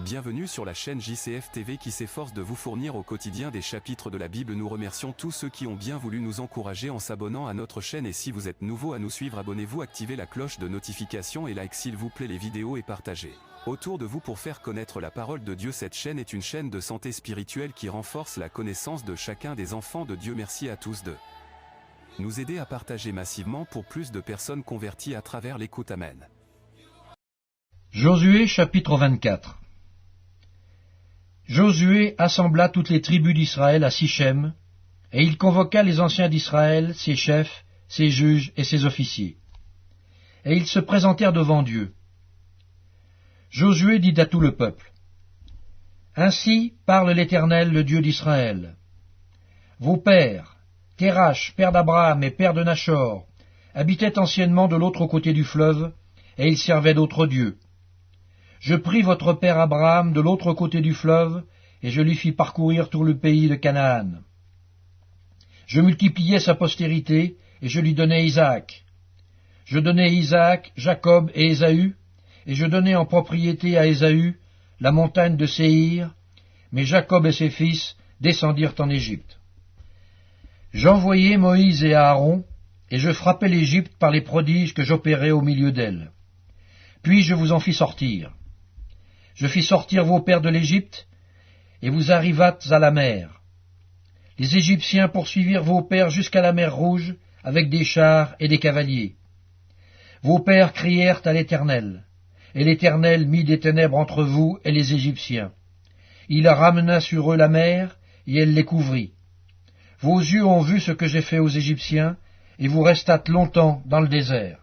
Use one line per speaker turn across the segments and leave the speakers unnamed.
Bienvenue sur la chaîne JCF TV qui s'efforce de vous fournir au quotidien des chapitres de la Bible. Nous remercions tous ceux qui ont bien voulu nous encourager en s'abonnant à notre chaîne, et si vous êtes nouveau à nous suivre, abonnez-vous, activez la cloche de notification et like s'il vous plaît les vidéos et partagez autour de vous pour faire connaître la parole de Dieu. Cette chaîne est une chaîne de santé spirituelle qui renforce la connaissance de chacun des enfants de Dieu. Merci à tous de nous aider à partager massivement pour plus de personnes converties à travers l'écoute. Amen.
Josué chapitre 24. Josué assembla toutes les tribus d'Israël à Sichem, et il convoqua les anciens d'Israël, ses chefs, ses juges et ses officiers. Et ils se présentèrent devant Dieu. Josué dit à tout le peuple: Ainsi parle l'Éternel, le Dieu d'Israël. Vos pères, Térach, père d'Abraham et père de Nachor, habitaient anciennement de l'autre côté du fleuve, et ils servaient d'autres dieux. Je pris votre père Abraham de l'autre côté du fleuve, et je lui fis parcourir tout le pays de Canaan. Je multipliai sa postérité, et je lui donnai Isaac. Je donnai Isaac, Jacob et Ésaü, et je donnai en propriété à Ésaü la montagne de Séhir, mais Jacob et ses fils descendirent en Égypte. J'envoyai Moïse et Aaron, et je frappai l'Égypte par les prodiges que j'opérai au milieu d'elle. Puis je vous en fis sortir. Je fis sortir vos pères de l'Égypte, et vous arrivâtes à la mer. Les Égyptiens poursuivirent vos pères jusqu'à la mer Rouge, avec des chars et des cavaliers. Vos pères crièrent à l'Éternel, et l'Éternel mit des ténèbres entre vous et les Égyptiens. Il ramena sur eux la mer, et elle les couvrit. Vos yeux ont vu ce que j'ai fait aux Égyptiens, et vous restâtes longtemps dans le désert.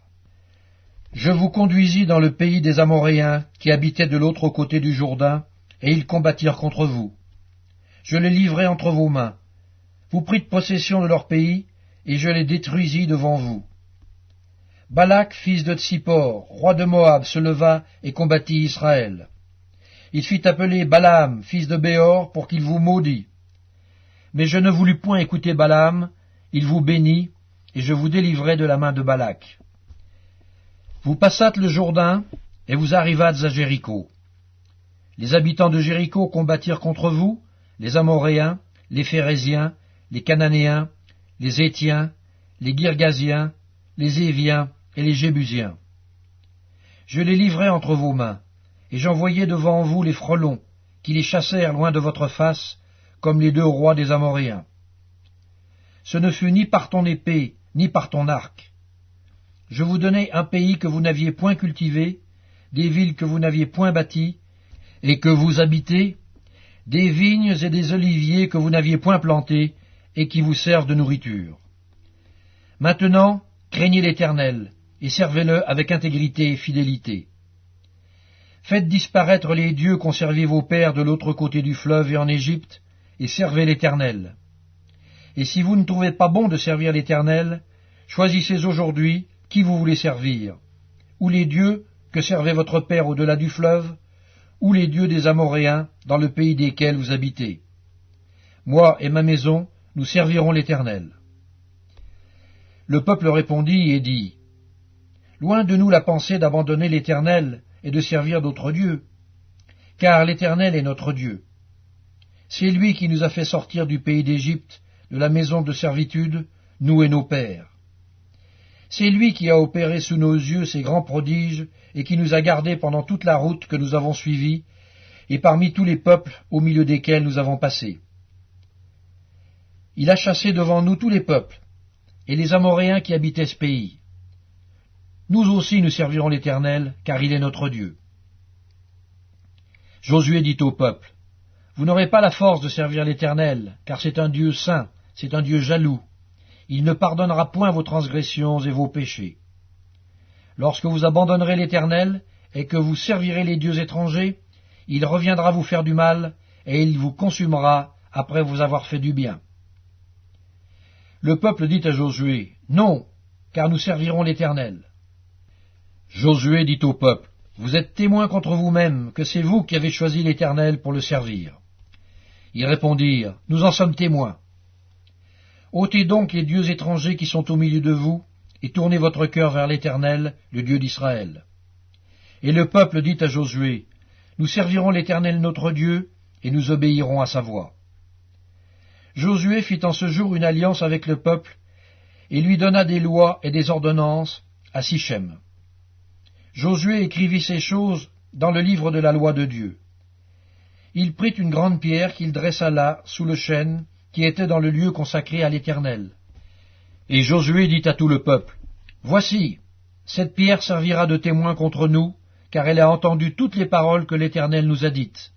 Je vous conduisis dans le pays des Amoréens, qui habitaient de l'autre côté du Jourdain, et ils combattirent contre vous. Je les livrai entre vos mains. Vous prîtes possession de leur pays, et je les détruisis devant vous. Balak, fils de Tsippor, roi de Moab, se leva et combattit Israël. Il fit appeler Balaam, fils de Béor, pour qu'il vous maudît. Mais je ne voulus point écouter Balaam, il vous bénit, et je vous délivrai de la main de Balak. Vous passâtes le Jourdain, et vous arrivâtes à Jéricho. Les habitants de Jéricho combattirent contre vous, les Amoréens, les Phéréziens, les Cananéens, les Hétiens, les Girgasiens, les Éviens et les Jébusiens. Je les livrai entre vos mains, et j'envoyai devant vous les frelons, qui les chassèrent loin de votre face, comme les 2 rois des Amoréens. Ce ne fut ni par ton épée, ni par ton arc. Je vous donnai un pays que vous n'aviez point cultivé, des villes que vous n'aviez point bâties, et que vous habitez, des vignes et des oliviers que vous n'aviez point plantés, et qui vous servent de nourriture. Maintenant, craignez l'Éternel, et servez-le avec intégrité et fidélité. Faites disparaître les dieux qu'ont servis vos pères de l'autre côté du fleuve et en Égypte, et servez l'Éternel. Et si vous ne trouvez pas bon de servir l'Éternel, choisissez aujourd'hui qui vous voulez servir, ou les dieux que servait votre père au-delà du fleuve, ou les dieux des Amoréens dans le pays desquels vous habitez. Moi et ma maison, nous servirons l'Éternel. Le peuple répondit et dit: Loin de nous la pensée d'abandonner l'Éternel et de servir d'autres dieux, car l'Éternel est notre Dieu. C'est lui qui nous a fait sortir du pays d'Égypte, de la maison de servitude, nous et nos pères. C'est lui qui a opéré sous nos yeux ces grands prodiges et qui nous a gardés pendant toute la route que nous avons suivie et parmi tous les peuples au milieu desquels nous avons passé. Il a chassé devant nous tous les peuples et les Amoréens qui habitaient ce pays. Nous aussi nous servirons l'Éternel, car il est notre Dieu. Josué dit au peuple: Vous n'aurez pas la force de servir l'Éternel, car c'est un Dieu saint, c'est un Dieu jaloux. Il ne pardonnera point vos transgressions et vos péchés. Lorsque vous abandonnerez l'Éternel et que vous servirez les dieux étrangers, il reviendra vous faire du mal et il vous consumera après vous avoir fait du bien. Le peuple dit à Josué: Non, car nous servirons l'Éternel. Josué dit au peuple: Vous êtes témoins contre vous-même que c'est vous qui avez choisi l'Éternel pour le servir. Ils répondirent: Nous en sommes témoins. Ôtez donc les dieux étrangers qui sont au milieu de vous, et tournez votre cœur vers l'Éternel, le Dieu d'Israël. Et le peuple dit à Josué: nous servirons l'Éternel notre Dieu, et nous obéirons à sa voix. Josué fit en ce jour une alliance avec le peuple, et lui donna des lois et des ordonnances à Sichem. Josué écrivit ces choses dans le livre de la loi de Dieu. Il prit une grande pierre qu'il dressa là, sous le chêne, qui était dans le lieu consacré à l'Éternel. Et Josué dit à tout le peuple, « Voici, cette pierre servira de témoin contre nous, car elle a entendu toutes les paroles que l'Éternel nous a dites.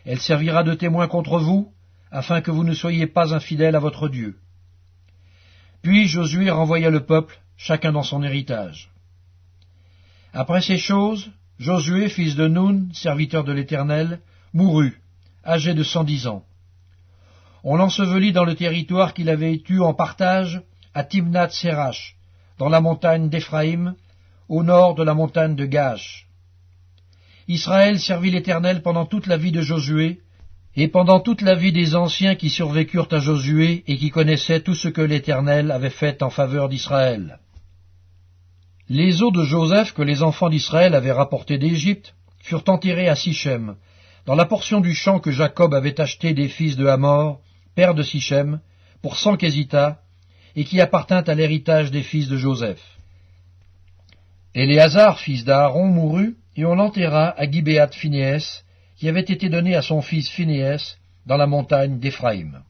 Elle servira de témoin contre vous, afin que vous ne soyez pas infidèles à votre Dieu. » Puis Josué renvoya le peuple, chacun dans son héritage. Après ces choses, Josué, fils de Nun, serviteur de l'Éternel, mourut, âgé de 110 ans. On l'ensevelit dans le territoire qu'il avait eu en partage à Timnath-Sérach, dans la montagne d'Éphraïm, au nord de la montagne de Gaash. Israël servit l'Éternel pendant toute la vie de Josué, et pendant toute la vie des anciens qui survécurent à Josué et qui connaissaient tout ce que l'Éternel avait fait en faveur d'Israël. Les os de Joseph que les enfants d'Israël avaient rapportés d'Égypte furent enterrés à Sichem, dans la portion du champ que Jacob avait acheté des fils de Hamor, père de Sichem, pour 100 késitas, et qui appartint à l'héritage des fils de Joseph. Éléazar, fils d'Aaron, mourut, et on l'enterra à Gibéath Phinéès, qui avait été donné à son fils Phinéès, dans la montagne d'Éphraïm.